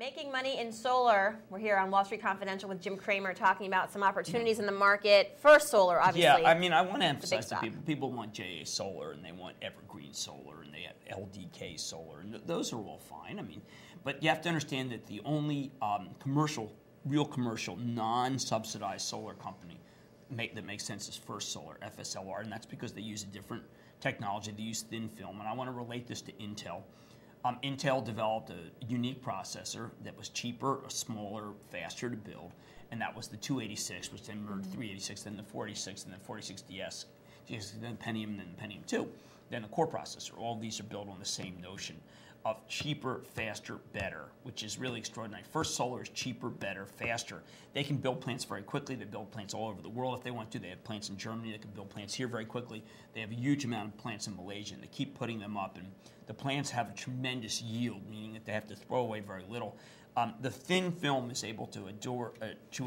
Making money in solar. We're here on Wall Street Confidential with Jim Cramer talking about some opportunities in the market for solar, obviously. Yeah, I mean, I want to emphasize to people, people want JA Solar and they want Evergreen Solar and they have LDK Solar, and those are all fine. I mean, but you have to understand that the only real commercial, non-subsidized solar company that makes sense is First Solar, FSLR, and that's because they use a different technology. They use thin film, and I want to relate this to Intel. Intel developed a unique processor that was cheaper, smaller, faster to build, and that was the 286, which then merged 386, then the 486, and then 46DS, then Pentium, and then Pentium 2, then the core processor. All of these are built on the same notion of cheaper, faster, better, which is really extraordinary. First Solar is cheaper, better, faster. They can build plants very quickly. They build plants all over the world if they want to. They have plants in Germany. They can build plants here very quickly. They have a huge amount of plants in Malaysia, and they keep putting them up. And the plants have a tremendous yield, meaning that they have to throw away very little. The thin film is able to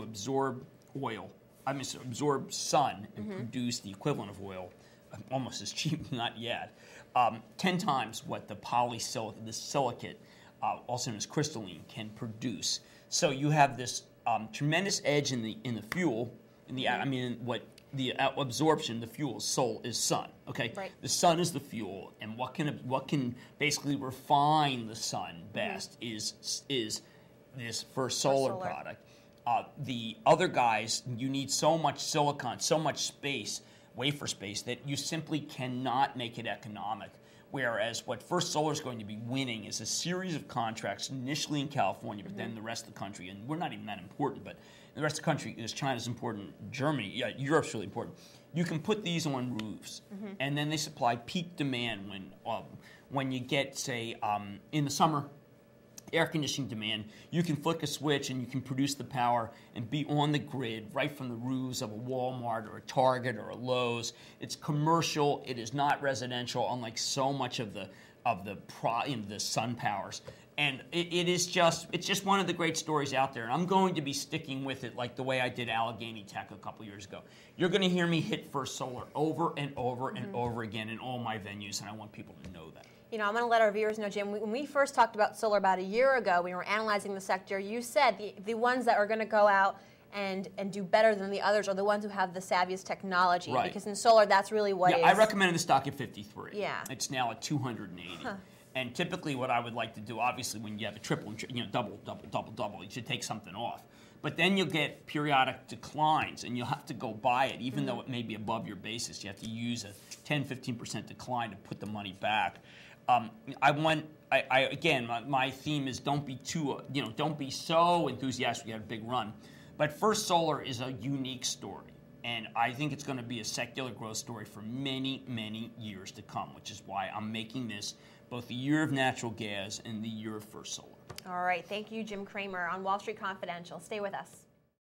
absorb oil. Absorb sun and produce the equivalent of oil, almost as cheap, not yet. 10 times what the polysilicate, the silicate, also known as crystalline, can produce. So you have this tremendous edge in the fuel. The absorption, the fuel is sun. Okay, right. The sun is the fuel, and what can basically refine the sun best is this First Solar product. The other guys, you need so much silicon, so much space, wafer space, that you simply cannot make it economic. Whereas what First Solar is going to be winning is a series of contracts, initially in California, but then the rest of the country, and we're not even that important, but the rest of the country is China's important, Germany, Europe's really important. You can put these on roofs, and then they supply peak demand when you get, say, in the summer, air conditioning demand. You can flick a switch and you can produce the power and be on the grid right from the roofs of a Walmart or a Target or a Lowe's. It's commercial. It is not residential, unlike so much of the sun powers. And it's just one of the great stories out there. And I'm going to be sticking with it like the way I did Allegheny Tech a couple years ago. You're going to hear me hit First Solar over and over and over again in all my venues, and I want people to know that. You know, I'm going to let our viewers know, Jim, when we first talked about solar about a year ago, we were analyzing the sector, you said the ones that are going to go out and do better than the others are the ones who have the savviest technology. Right. Because in solar, that's really what is. I recommended the stock at 53. Yeah. It's now at 280. Huh. And typically what I would like to do, obviously when you have a triple, double, you should take something off. But then you'll get periodic declines, and you'll have to go buy it, even though it may be above your basis. You have to use a 10-15% decline to put the money back. Again, my theme is don't be so enthusiastic you had a big run. But First Solar is a unique story, and I think it's going to be a secular growth story for many, many years to come, which is why I'm making this both the year of natural gas and the year of First Solar. All right. Thank you, Jim Cramer on Wall Street Confidential. Stay with us.